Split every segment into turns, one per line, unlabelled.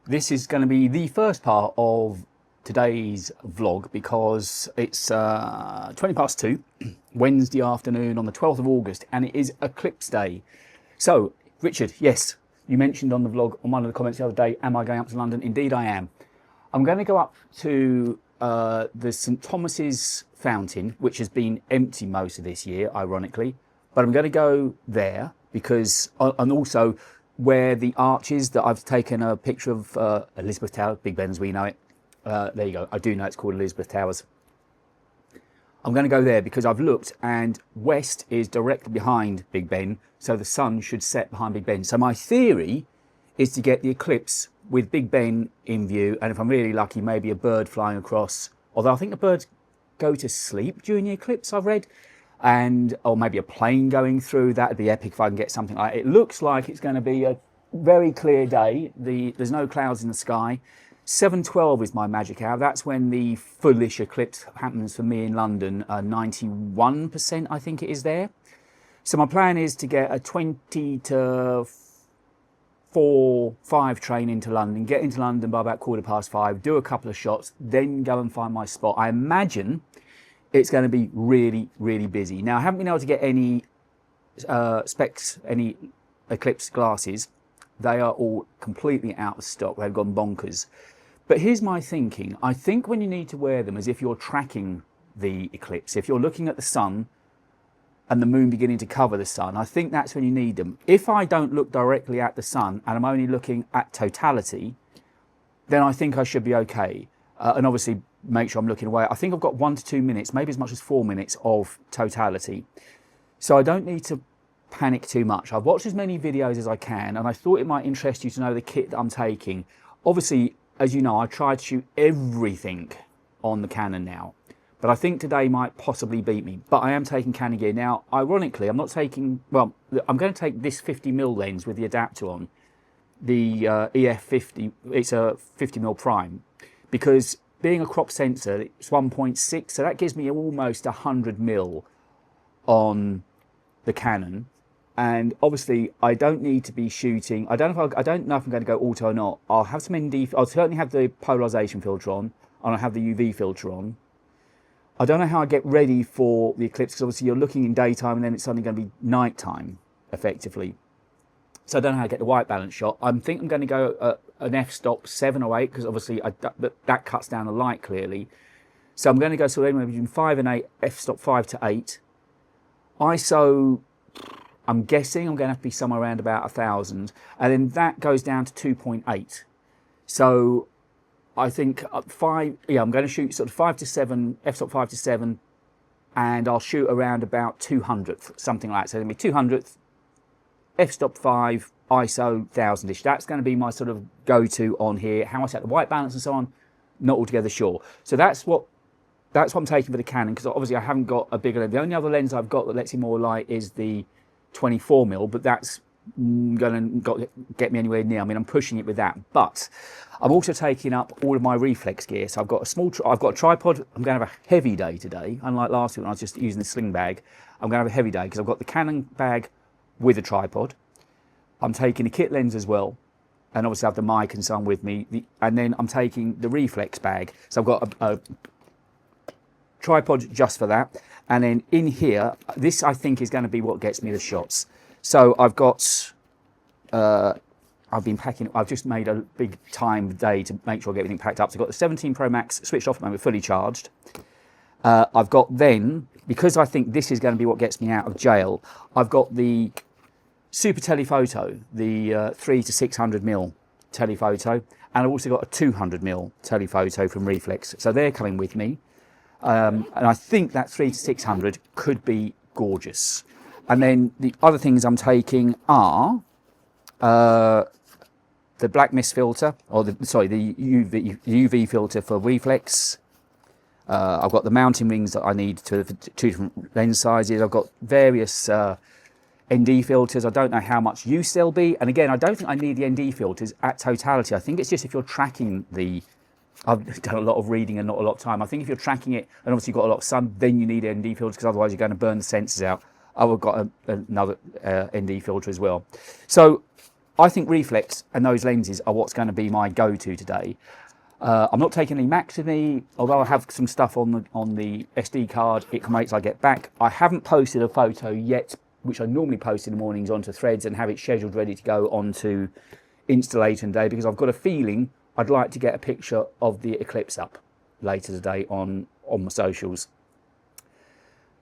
This is going to be the first part of today's vlog because it's 20 past 2, Wednesday afternoon on the 12th of August, and it is Eclipse Day. So, Richard, yes, you mentioned on the vlog, on one of the comments the other day, am I going up to London? Indeed I am. I'm going to go up to the St Thomas's fountain, which has been empty most of this year, ironically, but I'm going to go there because, and also where the arch is that I've taken a picture of, Elizabeth Tower, Big Ben as we know it. There you go, I do know it's called Elizabeth Towers. I'm going to go there because I've looked and west is directly behind Big Ben, so the sun should set behind Big Ben. So my theory is to get the eclipse with Big Ben in view, and if I'm really lucky, maybe a bird flying across, although I think the birds go to sleep during the eclipse, I've read, or maybe a plane going through. That'd be epic if I can get something like it. It looks like it's going to be a very clear day. There's no clouds in the sky. 7:12 is my magic hour. That's when the fullish eclipse happens for me in London. 91% I think it is there. So my plan is to get a 20 to 4-5 train into London, get into London by about 5:15, do a couple of shots, then go and find my spot. I imagine it's going to be really, really busy. Now, I haven't been able to get any specs, any Eclipse glasses. They are all completely out of stock. They've gone bonkers. But here's my thinking. I think when you need to wear them is if you're tracking the eclipse. If you're looking at the sun and the moon beginning to cover the sun, I think that's when you need them. If I don't look directly at the sun and I'm only looking at totality, then I think I should be okay. And obviously make sure I'm looking away. I think I've got 1 to 2 minutes, maybe as much as 4 minutes of totality. So I don't need to panic too much. I've watched as many videos as I can, and I thought it might interest you to know the kit that I'm taking. Obviously, as you know, I try to shoot everything on the Canon now, but I think today might possibly beat me. But I am taking Canon gear. Now, ironically, I'm not taking, well, I'm going to take this 50mm lens with the adapter on, the EF50, it's a 50mm prime, because being a crop sensor, it's 1.6, so that gives me almost 100mm on the Canon. And obviously, I don't need to be shooting. I don't know if I'm going to go auto or not. I'll have some ND. I'll certainly have the polarization filter on, and I'll have the UV filter on. I don't know how I get ready for the eclipse because obviously you're looking in daytime and then it's suddenly going to be nighttime, effectively. So I don't know how to get the white balance shot. I think I'm going to go an f-stop 7 or 8 because obviously that cuts down the light clearly. So I'm going to go sort of anywhere between 5 and 8, f-stop 5 to 8. ISO, I'm guessing I'm going to have to be somewhere around about 1000, and then that goes down to 2.8. So I think I'm going to shoot sort of 5 to 7, f-stop 5 to 7, and I'll shoot around about 200th, something like that. So it'll be 200th, f-stop 5, ISO 1000ish. That's going to be my sort of go-to on here. How I set the white balance and so on, not altogether sure. So that's what I'm taking for the Canon, because obviously I haven't got a bigger lens. The only other lens I've got that lets in more light is the 24mm, but that's going to get me anywhere near. I mean, I'm pushing it with that, but I'm also taking up all of my reflex gear. So I've got I've got a tripod. I'm going to have a heavy day today, unlike last week when I was just using the sling bag. I'm going to have a heavy day because I've got the Canon bag with a tripod. I'm taking a kit lens as well, and obviously I have the mic and so on with me. And then I'm taking the reflex bag. So I've got a tripod just for that, and then in here, this I think is going to be what gets me the shots. So I've got I've been packing, I've just made a big time day to make sure I get everything packed up. So I've got the 17 Pro Max switched off at the moment, fully charged. I've got then, because I think this is going to be what gets me out of jail, I've got the super telephoto, the 3 to 600mm telephoto, and I've also got a 200mm telephoto from Reflex. So they're coming with me. And I think that 3 to 600 could be gorgeous. And then the other things I'm taking are the black mist filter, or the UV filter for Reflex. I've got the mounting rings that I need for 2 different lens sizes. I've got various ND filters. I don't know how much use they'll be. And again, I don't think I need the ND filters at totality. I think it's just if you're tracking the I've done a lot of reading and not a lot of time. I think if you're tracking it and obviously you've got a lot of sun, then you need ND filters because otherwise you're going to burn the sensors out. I've got another ND filter as well. So I think reflex and those lenses are what's going to be my go-to today. I'm not taking any Macs with me, although I have some stuff on the SD card. It can wait till I get back. I haven't posted a photo yet, which I normally post in the mornings onto Threads and have it scheduled ready to go onto Insta later today, because I've got a feeling I'd like to get a picture of the Eclipse up later today on my socials.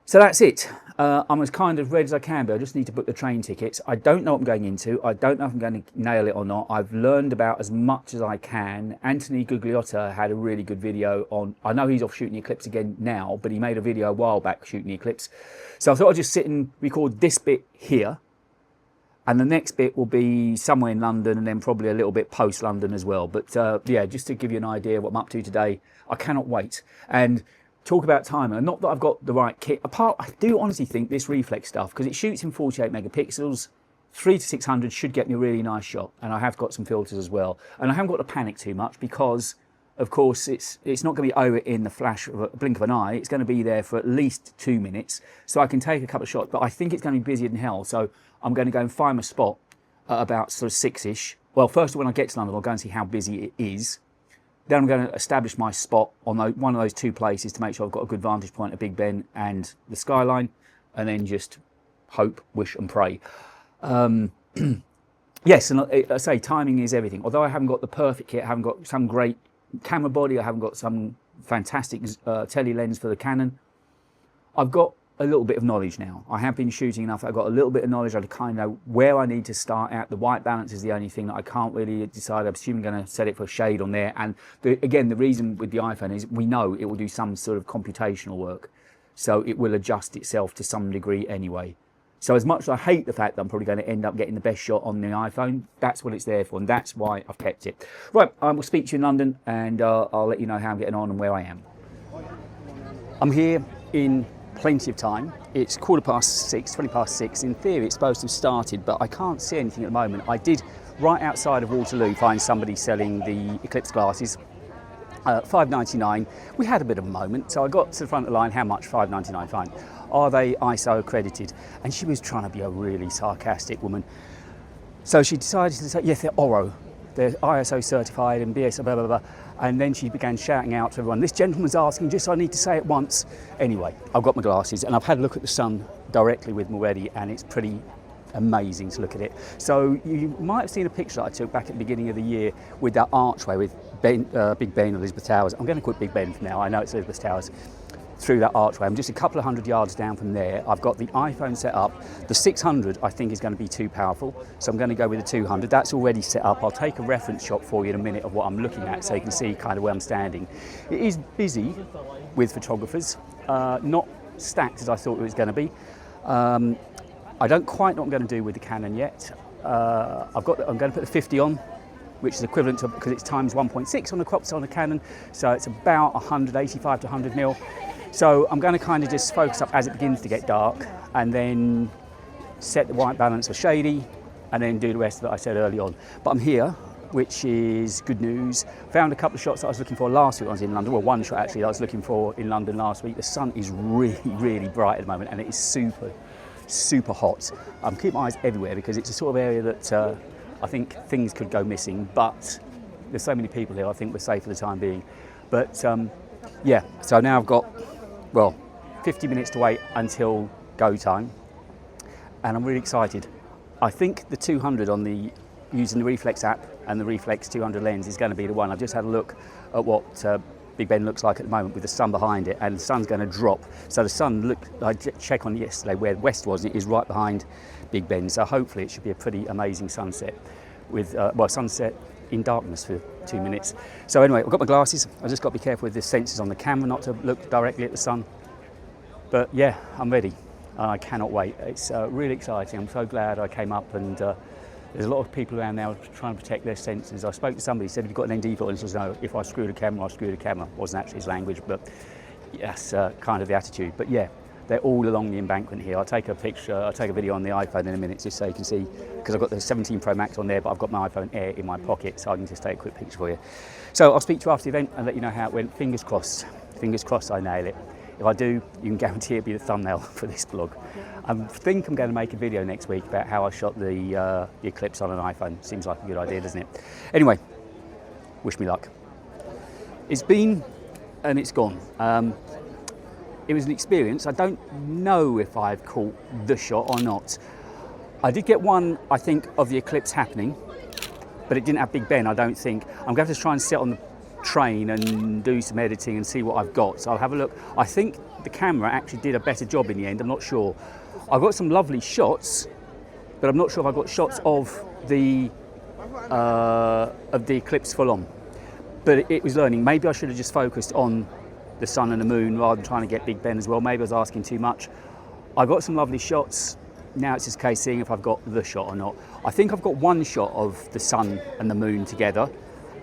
So that's it. I'm as kind of ready as I can be. I just need to book the train tickets. I don't know what I'm going into. I don't know if I'm going to nail it or not. I've learned about as much as I can. Anthony Gugliotta had a really good video on, I know he's off shooting the Eclipse again now, but he made a video a while back shooting the Eclipse. So I thought I'd just sit and record this bit here. And the next bit will be somewhere in London, and then probably a little bit post-London as well. But yeah, just to give you an idea of what I'm up to today, I cannot wait. And talk about timing, not that I've got the right kit. Apart, I do honestly think this reflex stuff, because it shoots in 48 megapixels, 3 to 600 should get me a really nice shot. And I have got some filters as well. And I haven't got to panic too much because, of course, it's not going to be over in the flash of a blink of an eye. It's going to be there for at least 2 minutes. So I can take a couple of shots, but I think it's going to be busier than hell. So I'm going to go and find my spot at about sort of 6-ish. Well, first when I get to London, I'll go and see how busy it is. Then I'm going to establish my spot on one of those two places to make sure I've got a good vantage point at Big Ben and the skyline, and then just hope, wish and pray. Yes, and I say timing is everything. Although I haven't got the perfect kit, I haven't got some great camera body, I haven't got some fantastic tele lens for the Canon, I've got a little bit of knowledge now. I have been shooting enough. I've got a little bit of knowledge. I kind of know where I need to start at. The white balance is the only thing that I can't really decide. I'm assuming I'm going to set it for shade on there. And again, the reason with the iPhone is we know it will do some sort of computational work. So it will adjust itself to some degree anyway. So as much as I hate the fact that I'm probably going to end up getting the best shot on the iPhone, that's what it's there for. And that's why I've kept it. Right, I will speak to you in London, and I'll let you know how I'm getting on and where I am. I'm here in plenty of time. It's 6:15, 20 past 6. In theory, it's supposed to have started, but I can't see anything at the moment. I did, right outside of Waterloo, find somebody selling the Eclipse glasses, $5.99. We had a bit of a moment, so I got to the front of the line. How much? $5.99. Fine. Are they ISO accredited? And she was trying to be a really sarcastic woman. So she decided to say, yes, they're Oro. They're ISO certified and BS, blah, blah, blah. And then she began shouting out to everyone, this gentleman's asking, just I need to say it once. Anyway, I've got my glasses and I've had a look at the sun directly with them already, and it's pretty amazing to look at it. So you might have seen a picture that I took back at the beginning of the year with that archway with Big Ben, Elizabeth Towers. I'm going to call it Big Ben for now. I know it's Elizabeth Towers. Through that archway. I'm just a couple of 100 yards down from there. I've got the iPhone set up. The 600 I think is going to be too powerful, so I'm going to go with the 200. That's already set up. I'll take a reference shot for you in a minute of what I'm looking at so you can see kind of where I'm standing. It is busy with photographers, not stacked as I thought it was going to be. I don't quite know what I'm going to do with the Canon yet. I'm going to put the 50 on, which is equivalent to, because it's times 1.6 on the crops on the Canon, so it's about 185 to 100 mil. So I'm going to kind of just focus up as it begins to get dark, and then set the white balance for shady, and then do the rest that I said early on. But I'm here, which is good news. Found a couple of shots that I was looking for last week when I was in London. Well, one shot actually that I was looking for in London last week. The sun is really, really bright at the moment, and it is super, super hot. I'm keeping my eyes everywhere because it's a sort of area that I think things could go missing, but there's so many people here, I think we're safe for the time being. But yeah, so now I've got, well, 50 minutes to wait until go time, and I'm really excited. I think the 200 on using the Reflex app and the Reflex 200 lens is going to be the one. I've just had a look at what Big Ben looks like at the moment with the sun behind it, and the sun's going to drop. So the sun, I checked on yesterday where west was, and it is right behind Big Ben. So hopefully it should be a pretty amazing sunset with, well, sunset in darkness for 2 minutes. So anyway, I've got my glasses. I've just got to be careful with the sensors on the camera not to look directly at the sun. But yeah, I'm ready. I cannot wait. It's really exciting. I'm so glad I came up, and there's a lot of people around now trying to protect their sensors. I spoke to somebody, said, have you got an ND filter? And he says, no, if I screw the camera, I screw the camera. Wasn't actually his language, but yes, kind of the attitude. But yeah, they're all along the embankment here. I'll take a picture, I'll take a video on the iPhone in a minute just so you can see, because I've got the 17 Pro Max on there, but I've got my iPhone Air in my pocket, so I can just take a quick picture for you. So I'll speak to you after the event and let you know how it went. Fingers crossed I nail it. If I do, you can guarantee it'll be the thumbnail for this vlog. I think I'm going to make a video next week about how I shot the Eclipse on an iPhone. Seems like a good idea, doesn't it? Anyway, wish me luck. It's been and it's gone. It was an experience. I don't know if I've caught the shot or not. I did get one, I think, of the Eclipse happening, but it didn't have Big Ben, I don't think. I'm going to have to try and sit on the train and do some editing and see what I've got. So I'll have a look. I think the camera actually did a better job in the end. I'm not sure. I've got some lovely shots, but I'm not sure if I've got shots of the Eclipse full on. But it was learning. Maybe I should have just focused on the sun and the moon rather than trying to get Big Ben as well. Maybe I was asking too much. I got some lovely shots. Now it's just a case seeing if I've got the shot or not. I think I've got one shot of the sun and the moon together.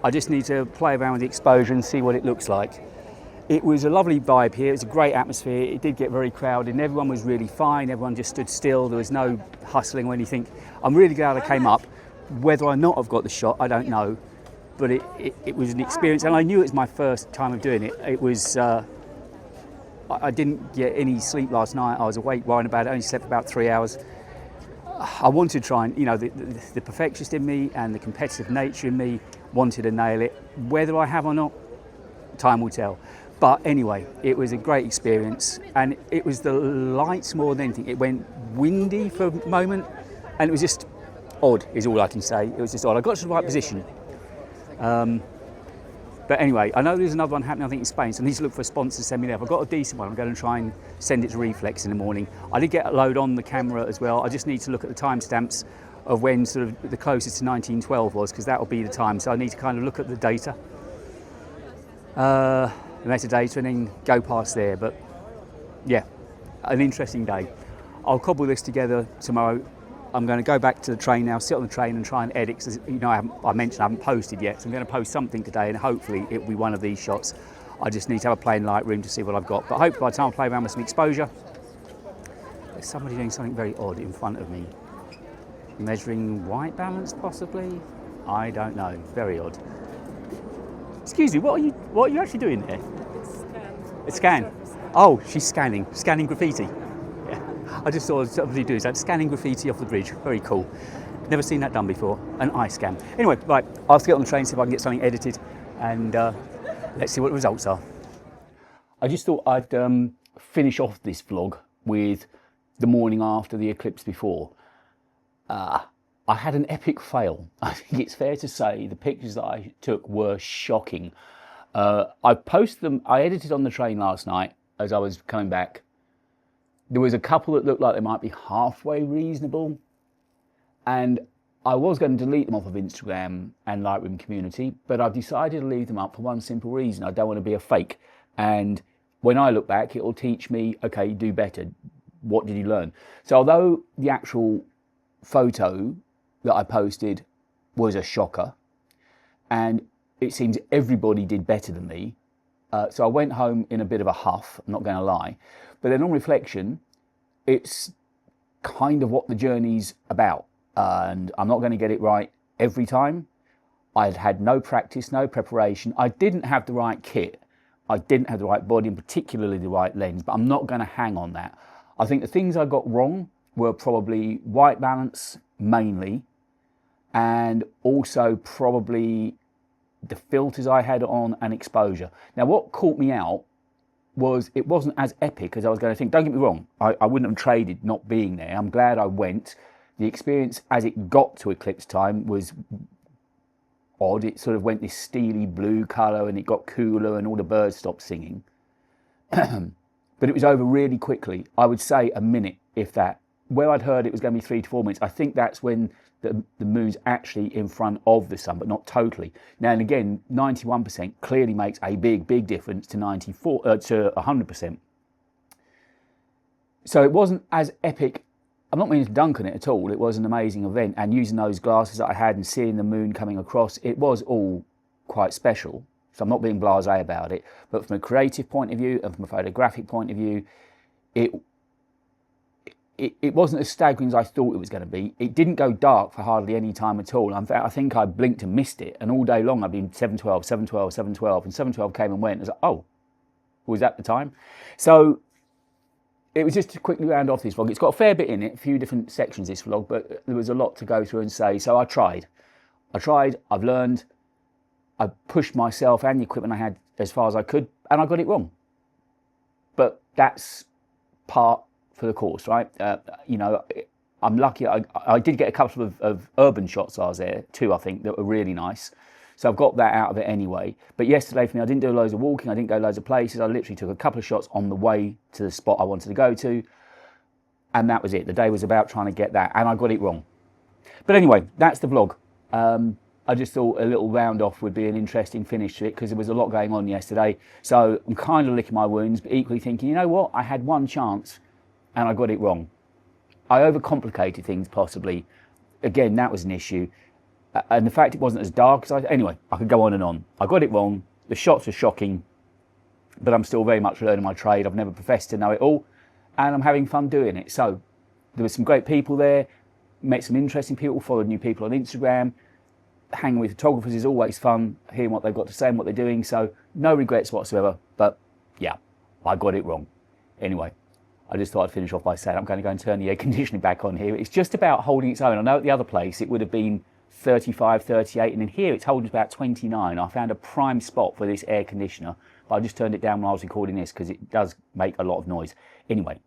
I just need to play around with the exposure and see what it looks like. It was a lovely vibe here. It was a great atmosphere. It did get very crowded and everyone was really fine. Everyone just stood still. There was no hustling or anything. I'm really glad I came up. Whether or not I've got the shot, I don't know. But it was an experience, and I knew it was my first time of doing it. It was, I didn't get any sleep last night. I was awake worrying about it, only slept about 3 hours. I wanted to try and, you know, the perfectionist in me and the competitive nature in me wanted to nail it. Whether I have or not, time will tell. But anyway, it was a great experience, and it was the lights more than anything. It went windy for a moment, and it was just odd, is all I can say. It was just odd. I got to the right position. But anyway, I know there's another one happening, I think, in Spain, so I need to look for a sponsor to send me there. If I've got a decent one, I'm going to try and send it to Reflex in the morning. I did get a load on the camera as well. I just need to look at the timestamps of when sort of the closest to 1912 was, because that will be the time. So I need to kind of look at the data, the metadata, and then go past there. But yeah, an interesting day. I'll cobble this together tomorrow. I'm going to go back to the train now, sit on the train and try and edit, because, you know, I mentioned I haven't posted yet, so I'm going to post something today and hopefully it will be one of these shots. I just need to have a play in Lightroom to see what I've got. But hopefully by the time I play around with some exposure, there's somebody doing something very odd in front of me. Measuring white balance possibly? I don't know, very odd. Excuse me, what are you actually doing there? It's scan. Oh, she's scanning graffiti. I just saw somebody do that, scanning graffiti off the bridge. Very cool. Never seen that done before, an eye scan. Anyway, right, I'll get on the train, see if I can get something edited, and let's see what the results are. I just thought I'd finish off this vlog with the morning after the eclipse before. I had an epic fail. I think it's fair to say the pictures that I took were shocking. I posted them, I edited on the train last night as I was coming back. There was a couple that looked like they might be halfway reasonable, and I was going to delete them off of Instagram and Lightroom community, but I've decided to leave them up for one simple reason. I don't want to be a fake, and when I look back, it will teach me, okay, do better. What did you learn? So although the actual photo that I posted was a shocker, and it seems everybody did better than me, so I went home in a bit of a huff, I'm not going to lie. But then on reflection, it's kind of what the journey's about. And I'm not going to get it right every time. I'd had no practice, no preparation. I didn't have the right kit. I didn't have the right body, and particularly the right lens, but I'm not going to hang on that. I think the things I got wrong were probably white balance, mainly, and also probably the filters I had on and exposure. Now, what caught me out was it wasn't as epic as I was going to think. Don't get me wrong, I wouldn't have traded not being there. I'm glad I went. The experience as it got to eclipse time was odd. It sort of went this steely blue colour and it got cooler and all the birds stopped singing. But it was over really quickly. I would say a minute, if that. Where I'd heard it was going to be 3 to 4 minutes, I think that's when the moon's actually in front of the sun, but not totally. Now and again, 91% clearly makes a big difference to 100%. So it wasn't as epic. I'm not meaning to dunk on it at all. It was an amazing event, and using those glasses that I had and seeing the moon coming across, it was all quite special. So I'm not being blasé about it, but from a creative point of view and from a photographic point of view, it wasn't as staggering as I thought it was going to be. It didn't go dark for hardly any time at all. In fact, I think I blinked and missed it. And all day long, I've been 712, 712, 712. And 712 came and went. I was like, oh, was at the time. So it was just to quickly round off this vlog. It's got a fair bit in it, a few different sections, this vlog, but there was a lot to go through and say. So I tried, I've learned, I pushed myself and the equipment I had as far as I could, and I got it wrong. But that's part for the course, right? You know, I'm lucky. I did get a couple of urban shots I was there, 2 I think, that were really nice. So I've got that out of it anyway. But yesterday for me, I didn't do loads of walking. I didn't go loads of places. I literally took a couple of shots on the way to the spot I wanted to go to. And that was it. The day was about trying to get that. And I got it wrong. But anyway, that's the vlog. I just thought a little round off would be an interesting finish to it because there was a lot going on yesterday. So I'm kind of licking my wounds, but equally thinking, you know what? I had one chance and I got it wrong. I overcomplicated things possibly. Again, that was an issue. And the fact it wasn't as dark as anyway, I could go on and on. I got it wrong. The shots are shocking, but I'm still very much learning my trade. I've never professed to know it all, and I'm having fun doing it. So there were some great people there, met some interesting people, followed new people on Instagram. Hanging with photographers is always fun, hearing what they've got to say and what they're doing. So no regrets whatsoever, but yeah, I got it wrong. Anyway, I just thought I'd finish off by saying I'm going to go and turn the air conditioning back on here. It's just about holding its own. I know at the other place it would have been 35, 38, and in here it's holding about 29. I found a prime spot for this air conditioner, but I just turned it down when I was recording this because it does make a lot of noise. Anyway,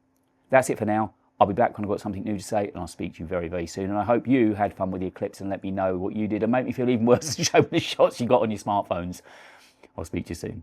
that's it for now. I'll be back when I've got something new to say, and I'll speak to you very, very soon. And I hope you had fun with the Eclipse and let me know what you did and make me feel even worse and show me the shots you got on your smartphones. I'll speak to you soon.